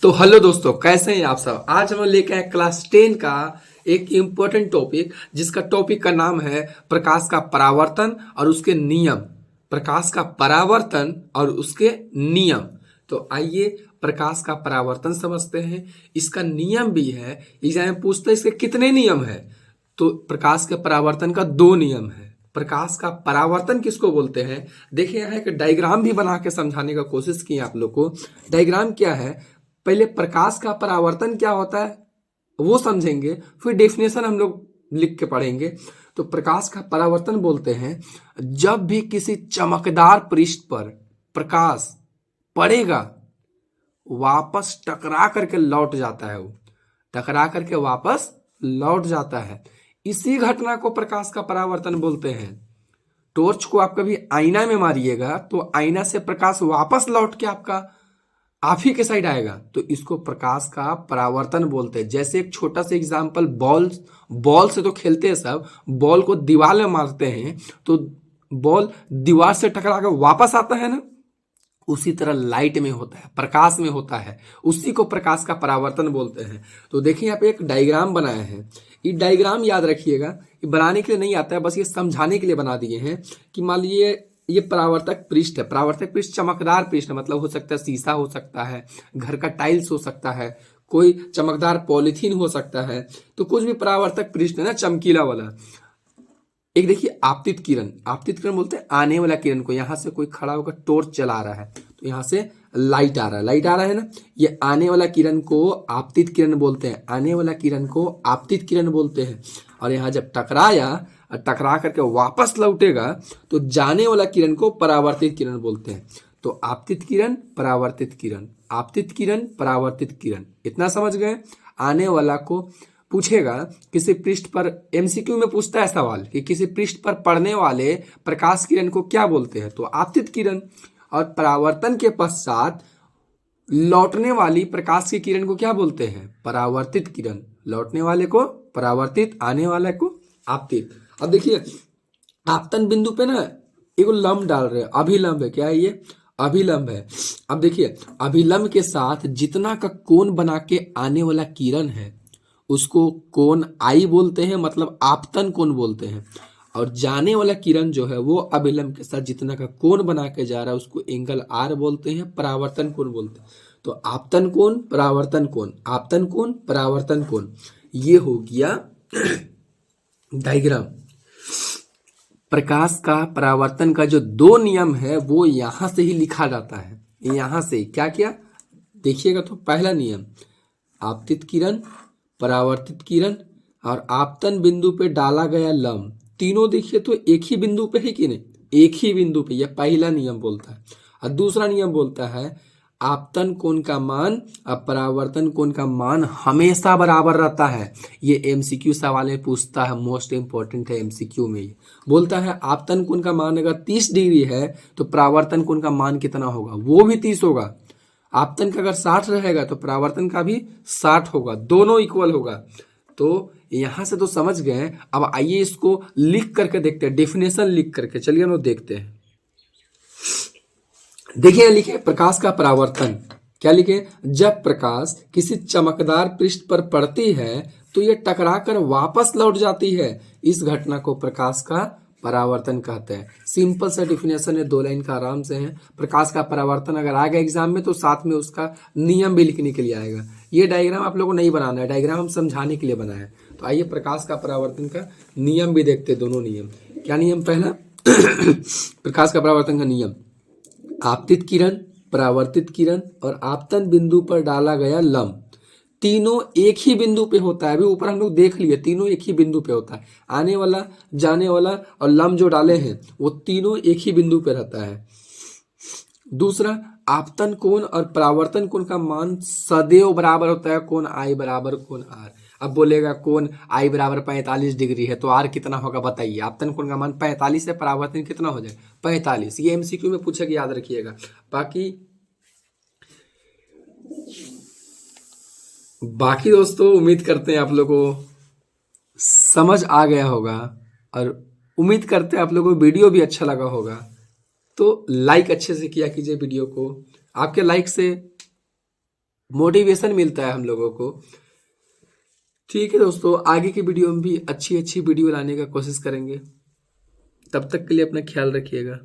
तो हेलो दोस्तों, कैसे हैं आप सब। आज हम लेके आए क्लास 10 का एक इम्पोर्टेंट टॉपिक, जिसका टॉपिक का नाम है प्रकाश का परावर्तन और उसके नियम। प्रकाश का परावर्तन और उसके नियम। तो आइए प्रकाश का परावर्तन समझते हैं। इसका नियम भी है, एग्जाम में पूछते हैं इसके कितने नियम है। तो प्रकाश के परावर्तन का 2 नियम है। प्रकाश का परावर्तन किसको बोलते हैं, देखिए यहाँ एक डायग्राम भी बना के समझाने का कोशिश की आप लोग को। डायग्राम क्या है, पहले प्रकाश का परावर्तन क्या होता है वो समझेंगे, फिर डेफिनेशन हम लोग लिख के पढ़ेंगे। तो प्रकाश का परावर्तन बोलते हैं जब भी किसी चमकदार पृष्ठ पर प्रकाश पड़ेगा, वापस टकरा करके लौट जाता है, वो टकरा करके वापस लौट जाता है। इसी घटना को प्रकाश का परावर्तन बोलते हैं। टॉर्च को आप कभी आईना में मारिएगा तो आईना से प्रकाश वापस लौट के आप ही के साइड आएगा, तो इसको प्रकाश का परावर्तन बोलते हैं। जैसे एक छोटा सा एग्जांपल, बॉल से तो खेलते हैं सब, बॉल को दीवार में मारते हैं तो बॉल दीवार से टकरा कर वापस आता है ना, उसी तरह लाइट में होता है, प्रकाश में होता है, उसी को प्रकाश का परावर्तन बोलते हैं। तो देखिए यहाँ पे एक डायग्राम बनाया है। ये डायग्राम याद रखिएगा, ये बनाने के लिए नहीं आता है, बस ये समझाने के लिए बना दिए हैं कि मान लीजिए ये परावर्तक पृष्ठ है। परावर्तक पृष्ठ चमकदार पृष्ठ मतलब हो सकता है शीशा हो सकता है, घर का टाइल्स हो सकता है, कोई चमकदार पॉलिथीन हो सकता है। तो कुछ भी परावर्तक पृष्ठ है ना, चमकीला वाला। एक देखिए आपतित किरण, आपतित किरण बोलते हैं आने वाला किरण को। यहां से कोई खड़ा होकर टॉर्च जला रहा है तो यहां से लाइट आ रहा है, लाइट आ रहा है ना, ये आने वाला किरण को आपतित किरण बोलते हैं। आने वाला किरण को आपतित किरण बोलते हैं। और यहाँ जब टकराया और टकरा करके वापस लौटेगा तो जाने वाला किरण को परावर्तित किरण बोलते हैं। तो आपतित किरण, परावर्तित किरण, आपतित किरण, परावर्तित किरण, इतना समझ गए। आने वाला को पूछेगा किसी पृष्ठ पर, एमसीक्यू में पूछता है सवाल कि किसी पृष्ठ पर पड़ने वाले प्रकाश किरण को क्या बोलते हैं, तो आपतित किरण। और परावर्तन के पश्चात लौटने वाली प्रकाश की किरण को क्या बोलते हैं, परावर्तित किरण। लौटने वाले को परावर्तित, आने वाले को आपतित। अब देखिए आपतन बिंदु पे ना एक लंब डाल रहे हैं, अभिलंब है। क्या है ये, अभिलंब है। अब देखिए अभिलंब के साथ जितना का कोण बना के आने वाला किरण है उसको कोण आई बोलते हैं, मतलब आपतन कोण बोलते हैं। और जाने वाला किरण जो है वो अभिलंब के साथ जितना का कोण बना के जा रहा है उसको एंगल आर बोलते हैं, परावर्तन कोण बोलते हैं। तो आपतन कोण, परावर्तन कोण, आपतन कोण, परावर्तन कोण, ये हो गया डायग्राम। प्रकाश का परावर्तन का जो 2 नियम है वो यहां से ही लिखा जाता है। यहां से क्या क्या देखिएगा, तो पहला नियम आपतित किरण, परावर्तित किरण और आपतन बिंदु पे डाला गया लंब, तीनों देखिए तो एक ही बिंदु पे है कि नहीं, एक ही बिंदु पे, यह पहला नियम बोलता है। और दूसरा नियम बोलता है आपतन कोण का मान और परावर्तन कोण का मान हमेशा बराबर रहता है। ये एमसीक्यू सवाल में पूछता है, मोस्ट इंपॉर्टेंट है एमसीक्यू में। ये बोलता है आपतन कोण का मान अगर 30 डिग्री है तो परावर्तन कोण का मान कितना होगा, वो भी 30 होगा। आपतन का अगर 60 रहेगा तो परावर्तन का भी 60 होगा, दोनों इक्वल होगा। तो यहां से तो समझ गए। अब आइए इसको लिख करके देखते हैं, डेफिनेशन लिख करके, चलिए हम लोग देखते हैं। देखिए लिखे प्रकाश का परावर्तन, क्या लिखे, जब प्रकाश किसी चमकदार पृष्ठ पर पड़ती है तो यह टकरा कर वापस लौट जाती है। इस घटना को प्रकाश का परावर्तन कहते हैं। सिंपल सा डिफिनेशन है, 2 लाइन का, आराम से है। प्रकाश का परावर्तन अगर आ गया एग्जाम में तो साथ में उसका नियम भी लिखने के लिए आएगा। ये डायग्राम आप लोगों को नहीं बनाना है, डायग्राम हम समझाने के लिए बनाया है। तो आइए प्रकाश का परावर्तन का नियम भी देखते हैं, दोनों नियम। क्या नियम, पहला प्रकाश का परावर्तन का नियम, आपतित किरण, परावर्तित किरण और आपतन बिंदु पर डाला गया लंब, तीनों एक ही बिंदु पे होता है। अभी ऊपर हम लोग देख लिए, तीनों एक ही बिंदु पे होता है। आने वाला, जाने वाला और लंब जो डाले हैं वो तीनों एक ही बिंदु पे रहता है। दूसरा, आपतन कोण और परावर्तन कोण का मान सदैव बराबर होता है, कोण आई बराबर कोण आर। अब बोलेगा कोण आई बराबर 45 डिग्री है तो आर कितना होगा बताइए। आपतन कोण का मान 45 है, परावर्तन कितना हो जाए 45। ये एमसीक्यू में पूछेगा, याद रखिएगा। बाकी दोस्तों उम्मीद करते हैं आप लोगों को समझ आ गया होगा और उम्मीद करते हैं आप लोगों को वीडियो भी अच्छा लगा होगा। तो लाइक अच्छे से किया कीजिए वीडियो को, आपके लाइक से मोटिवेशन मिलता है हम लोगों को। ठीक है दोस्तों, आगे की वीडियो में भी अच्छी अच्छी वीडियो लाने का कोशिश करेंगे। तब तक के लिए अपना ख्याल रखिएगा।